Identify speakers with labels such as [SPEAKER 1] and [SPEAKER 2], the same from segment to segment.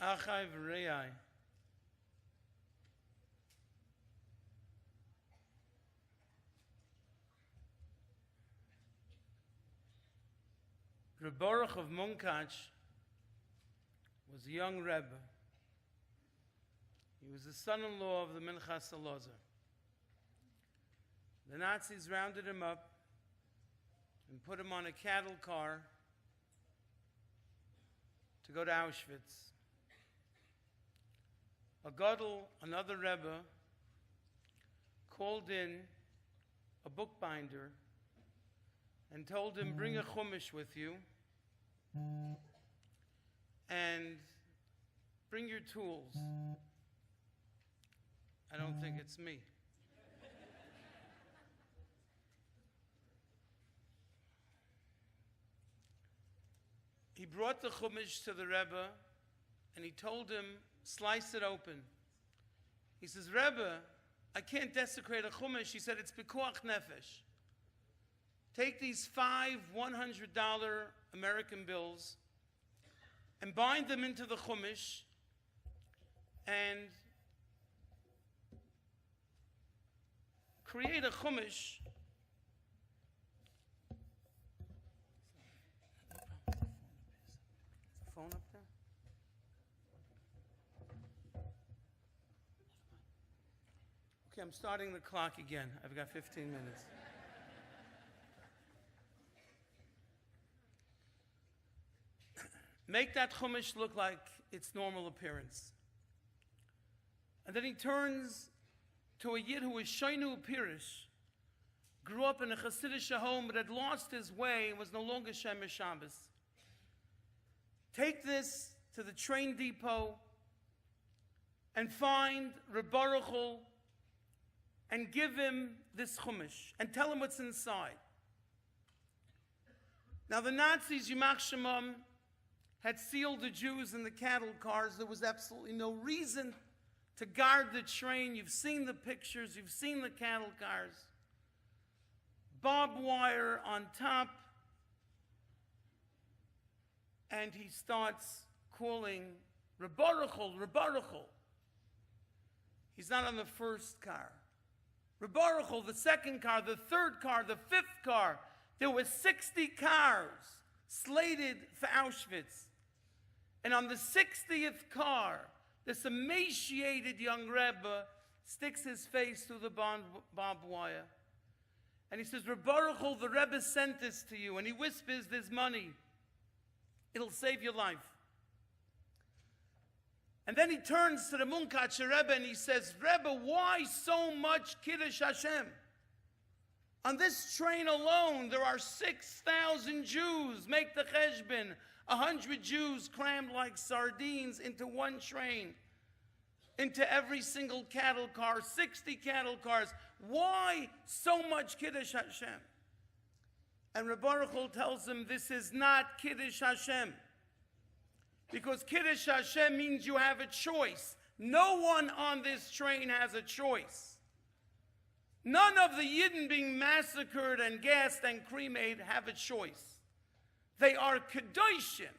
[SPEAKER 1] Achai v'rei. Reb Baruch of Munkach was a young Rebbe. He was the son-in-law of the Minchas Elazar. The Nazis rounded him up and put him on a cattle car to go to Auschwitz. A Gadol, another Rebbe, called in a bookbinder and told him, bring a chumash with you and bring your tools. I don't think it's me. He brought the chumash to the Rebbe and he told him, slice it open. He says, Rebbe, I can't desecrate a chumash. He said, it's pikuach nefesh. Take these 5 $100 American bills and bind them into the chumash and create a chumash. Phone up there? Okay, I'm starting the clock again. I've got 15 minutes. Make that chumash look like its normal appearance. And then he turns to a yid who was Shainu Pirish, grew up in a Hasidic home but had lost his way and was no longer Shemesh Shabbos. Take this to the train depot and find Reb Baruch and give him this chumash and tell him what's inside. Now the Nazis, Yimach Shemam, had sealed the Jews in the cattle cars. There was absolutely no reason to guard the train. You've seen the pictures. You've seen the cattle cars. Barbed wire on top. And he starts calling, Reb Baruch, Reb Baruch. He's not on the first car. Reb Baruch, the second car, the third car, the fifth car. There were 60 cars slated for Auschwitz. And on the 60th car, this emaciated young Rebbe sticks his face through the barbed wire. And he says, Reb Baruch, the Rebbe sent this to you. And he whispers, there's money. It'll save your life. And then he turns to the Munkach Rebbe and he says, Rebbe, why so much Kiddush Hashem? On this train alone, there are 6,000 Jews. Make the cheshbon. 100 Jews crammed like sardines into one train, into every single cattle car, 60 cattle cars. Why so much Kiddush Hashem? And Reb Baruch tells him, this is not Kiddush Hashem. Because Kiddush Hashem means you have a choice. No one on this train has a choice. None of the Yidden being massacred and gassed and cremated have a choice. They are Kedoshim.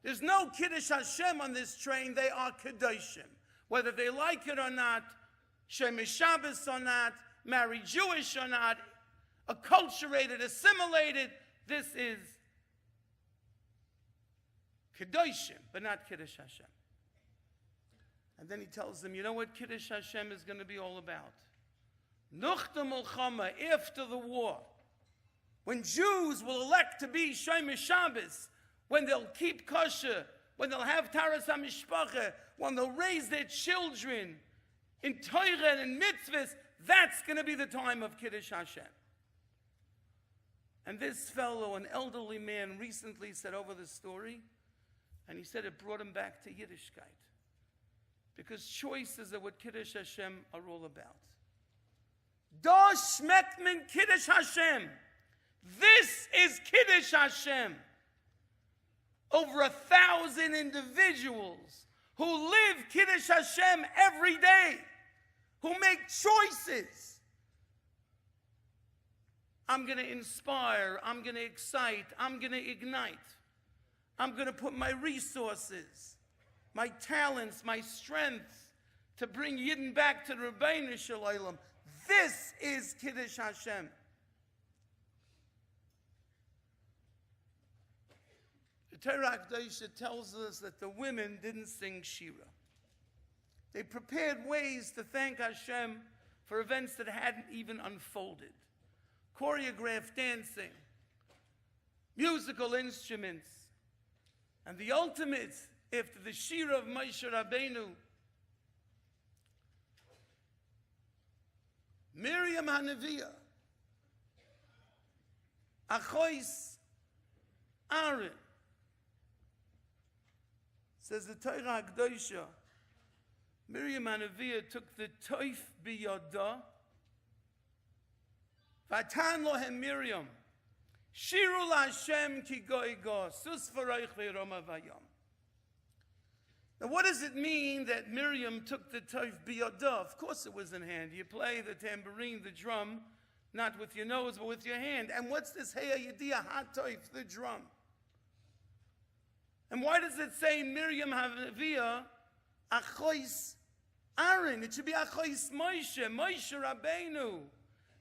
[SPEAKER 1] There's no Kiddush Hashem on this train. They are Kedoshim. Whether they like it or not, Shemesh Shabbos or not, married Jewish or not, acculturated, assimilated, this is Kedoshim, but not Kiddush Hashem. And then he tells them, you know what Kiddush Hashem is going to be all about? Nuchta Milchama, after the war, when Jews will elect to be Shemesh Shabbos, when they'll keep kosher, when they'll have Taras HaMishpacha, when they'll raise their children in Torah and mitzvahs, that's going to be the time of Kiddush Hashem. And this fellow, an elderly man, recently said over the story, and he said it brought him back to Yiddishkeit. Because choices are what Kiddush Hashem are all about. Da schmeckt men Kiddush Hashem. This is Kiddush Hashem. Over 1,000 individuals who live Kiddush Hashem every day, who make choices. I'm going to inspire, I'm going to excite, I'm going to ignite. I'm going to put my resources my talents, my strength to bring Yidden back to the Rabbeinu Shalom. This is Kiddush Hashem. The Torah Kedosha tells us that the women didn't sing Shira. They prepared ways to thank Hashem for events that hadn't even unfolded. Choreographed dancing, musical instruments, and the ultimate, after the Shira of Moshe Rabbeinu, Miriam HaNeviah, Achois Aaron, says the Torah Kedosha, Miriam HaNeviah took the toif biyada, vatan lohem Miriam, shiru laHashem ki goigo, sus v'roich v'roma vayom. Now what does it mean that Miriam took the toif biyada? Of course it was in hand. You play the tambourine, the drum, not with your nose, but with your hand. And what's this heya yediyah hatoif, the drum? And why does it say Miriam HaNeviah, Achois Aaron? It should be Achois Moshe, Moshe Rabbeinu.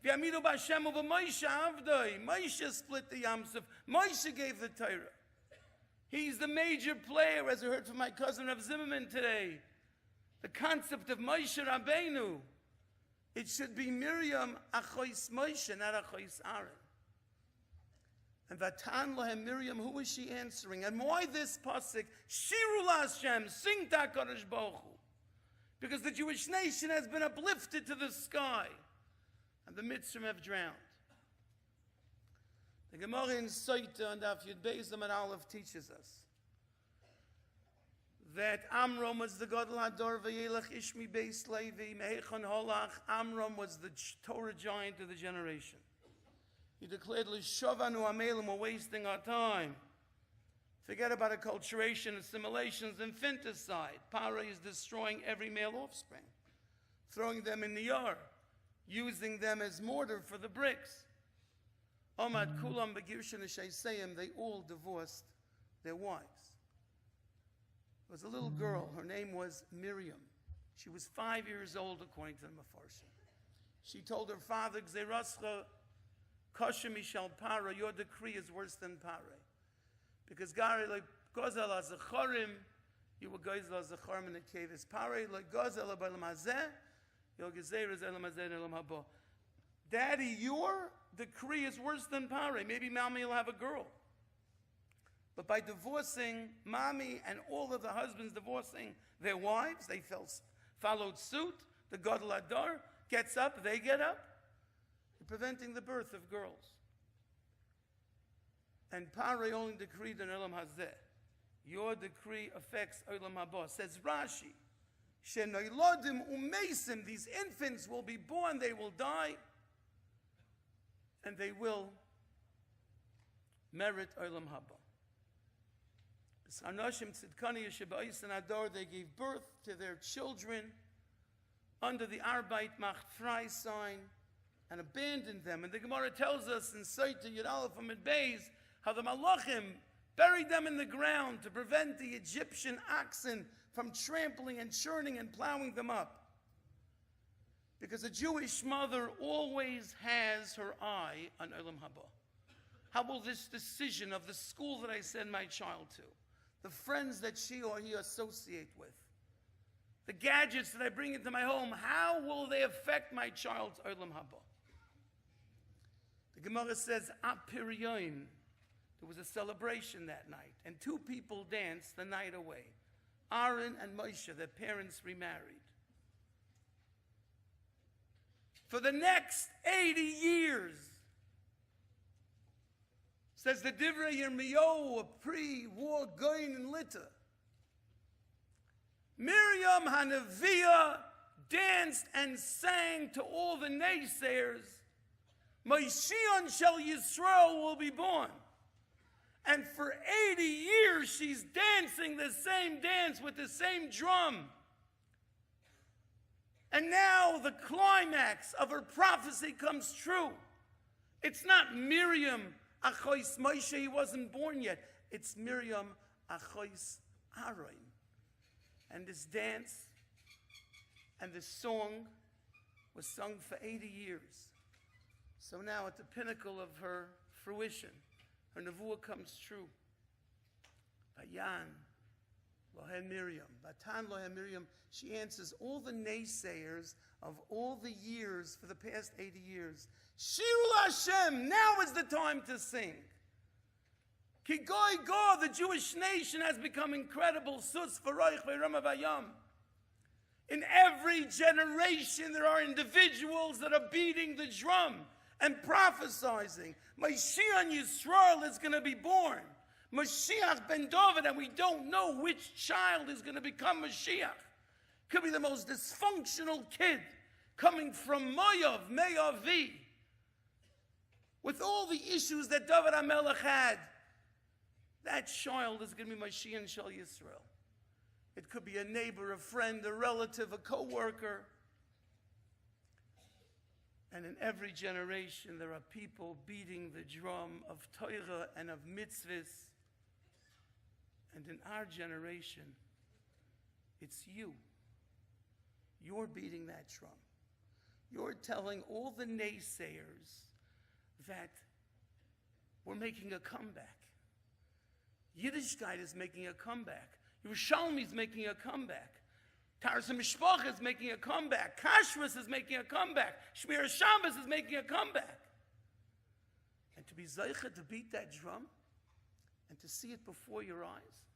[SPEAKER 1] V'yamidu b'Hashem u'v'Moshe avdoi. Moshe split the Yamsuf. Moshe gave the Torah. He's the major player, as I heard from my cousin Rav Zimmerman today. The concept of Moshe Rabbeinu. It should be Miriam Achois Moshe, not Achois Aaron. And Vatan Lahem Miriam, who was she answering? And why this pasuk? Shiru LaHashem, sing to HaKadosh Baruch Hu. Because the Jewish nation has been uplifted to the sky, and the Mitzrim have drowned. The Gemara in Soita and Daf Yud Beis Amud Aleph teaches us that Amram was the Gadol Hador v'Yelech Ishmi Beis Levi Mehechon Holach. Amram was the Torah giant of the generation. He declared, L'shovanu amelim, we're wasting our time. Forget about acculturation, assimilations, infanticide. Paro is destroying every male offspring, throwing them in the yard, using them as mortar for the bricks. Omad kulam begirshin shayseim, they all divorced their wives. There was a little girl, her name was Miriam. She was 5 years old, according to the Mefarshim. She told her father, Gzeirascha Kasha Mishal Para, your decree is worse than Pare. Because Gari like Gozel Azacharim, you were Gozel Azacharim in the cave. Is Pare like Gozel Abalamazeh, your Gezer is Elamazeh Elam Habo. Daddy, your decree is worse than Pare. Maybe Mommy will have a girl. But by divorcing Mommy and all of the husbands divorcing their wives, they followed suit. The Gadol Hador gets up, they get up. Preventing the birth of girls. And Pare only decreed in Olam Hazeh. Your decree affects Olam Haba. Says Rashi, Shenoilodim umeisim, these infants will be born, they will die, and they will merit Olam Haba. Anoshim tzidkani yesheba'is and Ador, they gave birth to their children under the Arbeit Macht Frei sign, and abandoned them. And the Gemara tells us in Soita Yud Aleph Amud Beis how the Malachim buried them in the ground to prevent the Egyptian oxen from trampling and churning and plowing them up. Because a Jewish mother always has her eye on Olam Haba. How will this decision of the school that I send my child to, the friends that she or he associate with, the gadgets that I bring into my home, how will they affect my child's Olam Haba? The Gemara says, Apiryoin, there was a celebration that night, and two people danced the night away. Aaron and Moshe, their parents remarried. For the next 80 years, says the Divrei Yirmiyahu, a pre-war goyin in Litta, Miriam HaNeviah danced and sang to all the naysayers, Moshiach Shel Yisrael will be born. And for 80 years, she's dancing the same dance with the same drum. And now the climax of her prophecy comes true. It's not Miriam Achois Moshe, he wasn't born yet. It's Miriam Achois Aaron. And this dance and this song was sung for 80 years. So now at the pinnacle of her fruition, her nevuah comes true. Bayan lohen Miriam. Batan lohen Miriam. She answers all the naysayers of all the years for the past 80 years. Shiru Hashem, now is the time to sing. Ki goy go, the Jewish nation has become incredible. Sus v'roich v'rama v'yam. In every generation, there are individuals that are beating the drum and prophesizing. Mashiach Yisrael is going to be born. Mashiach ben David, and we don't know which child is going to become Mashiach. Could be the most dysfunctional kid coming from Me'avi, with all the issues that David HaMelech had. That child is going to be Mashiach Shel Yisrael. It could be a neighbor, a friend, a relative, a co-worker. And in every generation, there are people beating the drum of Torah and of mitzvahs. And in our generation, it's you. You're beating that drum. You're telling all the naysayers that we're making a comeback. Yiddishkeit is making a comeback. Yerushalmi is making a comeback. Taras HaMishpacha is making a comeback. Kashrus is making a comeback. Shmir Shabbos is making a comeback. And to be zeicha, to beat that drum, and to see it before your eyes,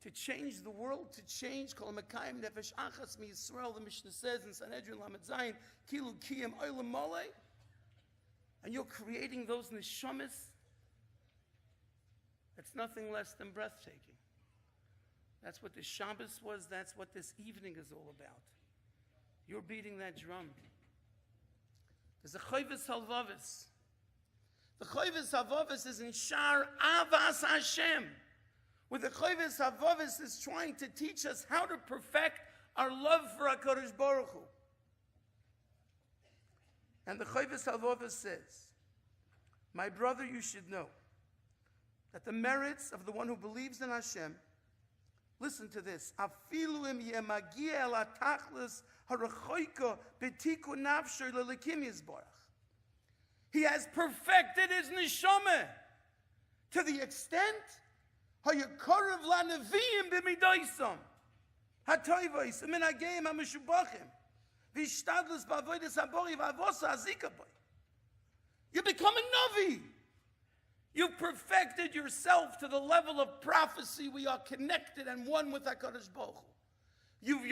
[SPEAKER 1] to change the world, to change Kol Mekayim Nefesh Achas Mi Yisrael, the Mishnah says in Sanhedrin Lamed Zayin, Kilu Kiyam Olam Mole, and you're creating those neshamas. It's nothing less than breathtaking. That's what this Shabbos was. That's what this evening is all about. You're beating that drum. There's a Chayvis Halvavis. The Chayvis Halvavis is in Shar Avas Hashem, where the Chayvis Halvavis is trying to teach us how to perfect our love for HaKadosh Baruch Hu. And the Chayvis Halvavis says, my brother, you should know that the merits of the one who believes in Hashem, listen to this, afilu im yemagia el atachlis harachoika betiku nafsher lelikim yizbarach. He has perfected his neshama to the extent hayakorav lanavim b'midaisam hatoivos minagim hamishubachim v'ishtadlus b'avodas habori v'avosa azikaboy. You become a navi. You've perfected yourself to the level of prophecy. We are connected and one with HaKadosh Baruch Hu. You've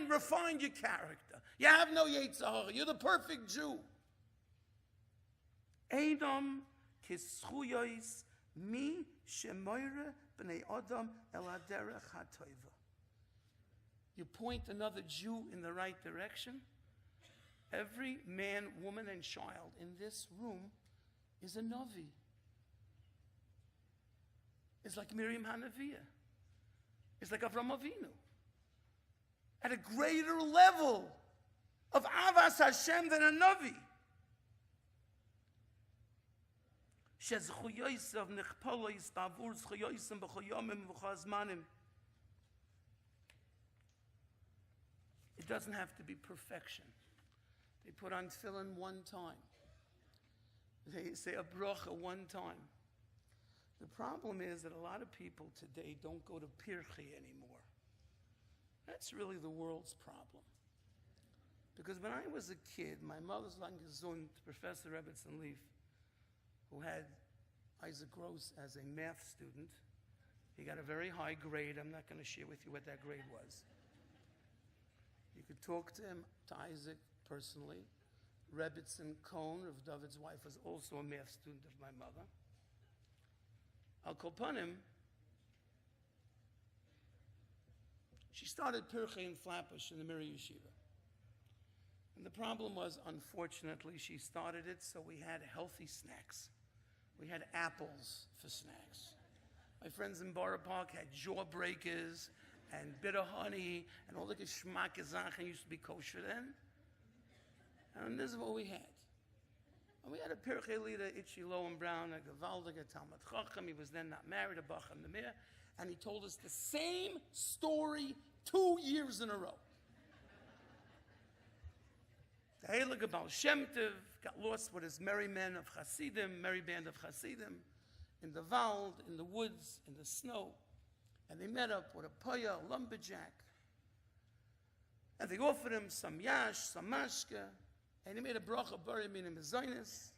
[SPEAKER 1] refined your character. You have no Yetzirah. You're the perfect Jew. Edom kischuyos mi shemoire b'nei Adam el haderech hatoiva. You point another Jew in the right direction. Every man, woman, and child in this room is a Navi. It's like Miriam HaNeviah. It's like Avraham Avinu. At a greater level of Avas Hashem than a Navi. It doesn't have to be perfection. They put on tefillin one time. They say a bracha one time. The problem is that a lot of people today don't go to Pirchei anymore. That's really the world's problem. Because when I was a kid, my mother's Langezund, Professor Lieff, who had Isaac Gross as a math student, he got a very high grade. I'm not going to share with you what that grade was. You could talk to him, to Isaac personally. Rebbitzin Cohn, of David's wife, was also a math student of my mother. Al Kolpanim, she started Pirchei in Flatbush in the Mir Yeshiva. And the problem was, unfortunately, she started it so we had healthy snacks. We had apples for snacks. My friends in Borough Park had jawbreakers and bitter honey and all the geschmack Sachen used to be kosher then. And this is what we had. And we had a Pirchei leader, Itchy Lowen Brown, a Gavaldiga Talmud Chacham. He was then not married, a Bacham Namir. And he told us the same story 2 years in a row. The Heilige Baal Shem Tov got lost with his merry band of Hasidim, in the Wald, in the woods, in the snow. And they met up with a poya, a lumberjack. And they offered him some yash, some mashka. And he made a bracha bari minim zaynis.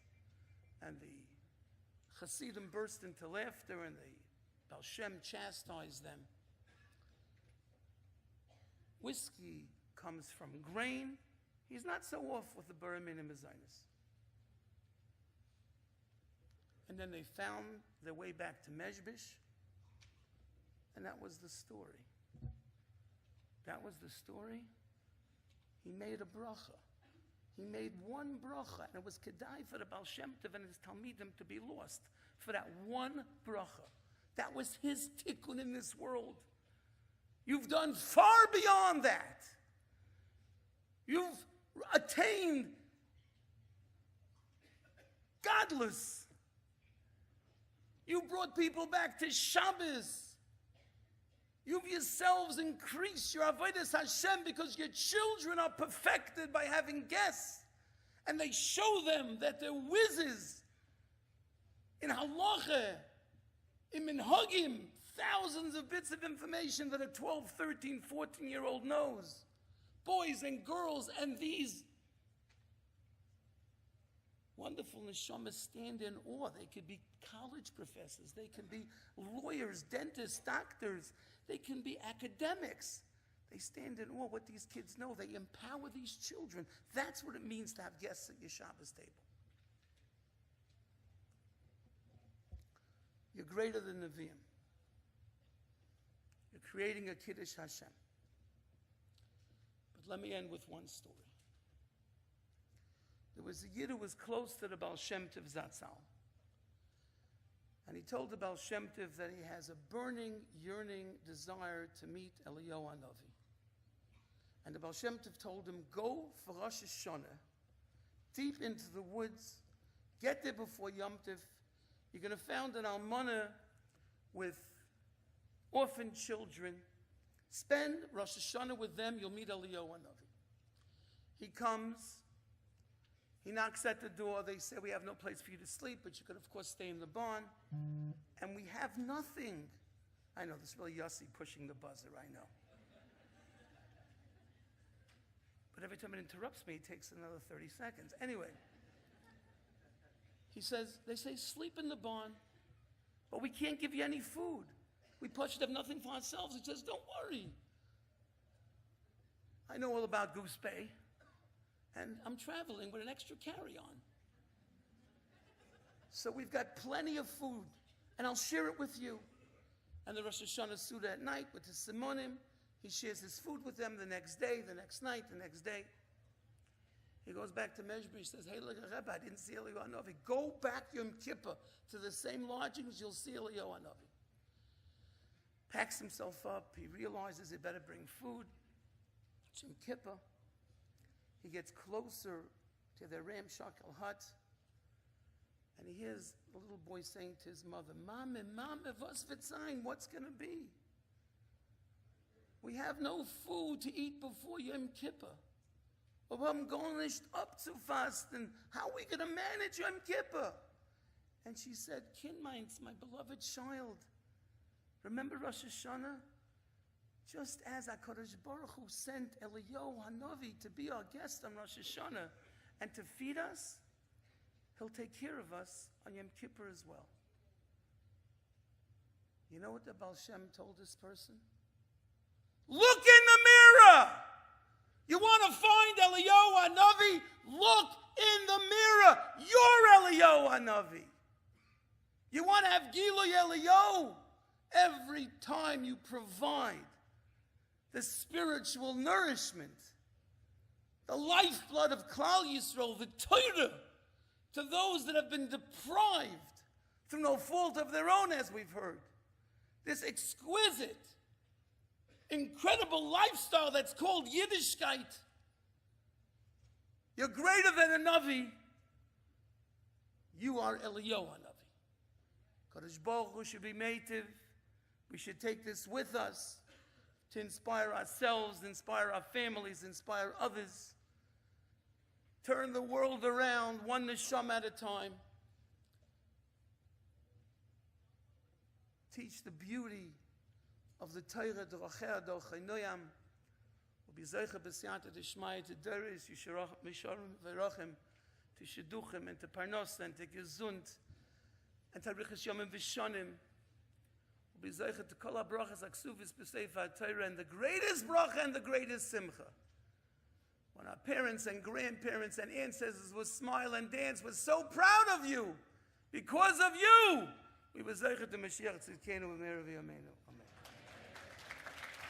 [SPEAKER 1] And the Hasidim burst into laughter, and the Baal Shem chastised them. Whiskey comes from grain. He's not so off with the bari minim zaynis. And then they found their way back to Mezbish, and that was the story. That was the story. He made a bracha. He made one bracha, and it was kedai for the Baal Shem Tov and his Talmidim to be lost for that one bracha. That was his tikkun in this world. You've done far beyond that. You've attained godless. You brought people back to Shabbos. You've yourselves increased your avodas Hashem because your children are perfected by having guests. And they show them that they're whizzes in halacha, in minhagim, thousands of bits of information that a 12, 13, 14-year-old knows. Boys and girls, and these wonderful neshamas stand in awe. They could be college professors. They can be lawyers, dentists, doctors. They can be academics. They stand in awe what these kids know. They empower these children. That's what it means to have guests at your Shabbos table. You're greater than Nevi'im. You're creating a Kiddush Hashem. But let me end with one story. There was a Yid who was close to the Baal Shem Tov Zatzal. And he told the Baal Shem Tov that he has a burning, yearning desire to meet Eliyahu Hanavi. And the Baal Shem Tov told him, go for Rosh Hashanah, deep into the woods, get there before Yom Tov. You're going to found an almana with orphan children. Spend Rosh Hashanah with them, you'll meet Eliyahu Hanavi. He comes. He knocks at the door. They say, we have no place for you to sleep, but you could, of course, stay in the barn. And we have nothing. I know, this is really Yossi pushing the buzzer, I know. But every time it interrupts me, it takes another 30 seconds. Anyway, he says, they say, sleep in the barn, but we can't give you any food. We should have nothing for ourselves. He says, don't worry. I know all about Goose Bay. And I'm traveling with an extra carry-on. So we've got plenty of food, and I'll share it with you. And the Rosh Hashanah Suda at night with his Simonim, he shares his food with them the next day, the next night, the next day. He goes back to Mezbish, he says, hey, look, Rabbi, I didn't see Eliyahu Hanavi. Go back Yom Kippur to the same lodgings, you'll see Eliyahu Hanavi. Packs himself up, he realizes he better bring food. It's Yom Kippur. He gets closer to their ramshackle hut, and he hears the little boy saying to his mother, Mama, was v'tzayin, what's going to be? We have no food to eat before Yom Kippur. But I'm going up to fast, and how are we going to manage Yom Kippur? And she said, Kinmeins, my beloved child, remember Rosh Hashanah? Just as HaKadosh Baruch Hu sent Eliyahu Hanavi to be our guest on Rosh Hashanah and to feed us, he'll take care of us on Yom Kippur as well. You know what the Baal Shem told this person? Look in the mirror! You want to find Eliyahu Hanavi? Look in the mirror! You're Eliyahu Hanavi. You want to have Gilui Eliyahu? Every time you provide the spiritual nourishment, the lifeblood of Klal Yisrael, the Torah, to those that have been deprived through no fault of their own, as we've heard. This exquisite, incredible lifestyle that's called Yiddishkeit. You're greater than a Navi. You are Eliyahu Hanavi. Kadosh Baruch Hu should be meitiv. We should take this with us. to inspire ourselves, inspire our families, inspire others. Turn the world around, one neshama at a time. Teach the beauty of the Torah, D'Rochea D'Ochenoyam, U'B'Zeicha B'Siyata D'Shmaya to Doris, Yisharach Misharim V'Rachim, to Shidduchim, and to Parnos, and to Gesund, and to Riches Yomim V'Shonim, U'B'Zeicha to Kol HaBrachas HaKsuvis B'Sefer HaTorah, and the greatest bracha and the greatest simcha. When our parents and grandparents and ancestors would smile and dance, we're so proud of you. Because of you, we were Zeicha to Mashiach Tzidkenu V'Meir V'Yameinu.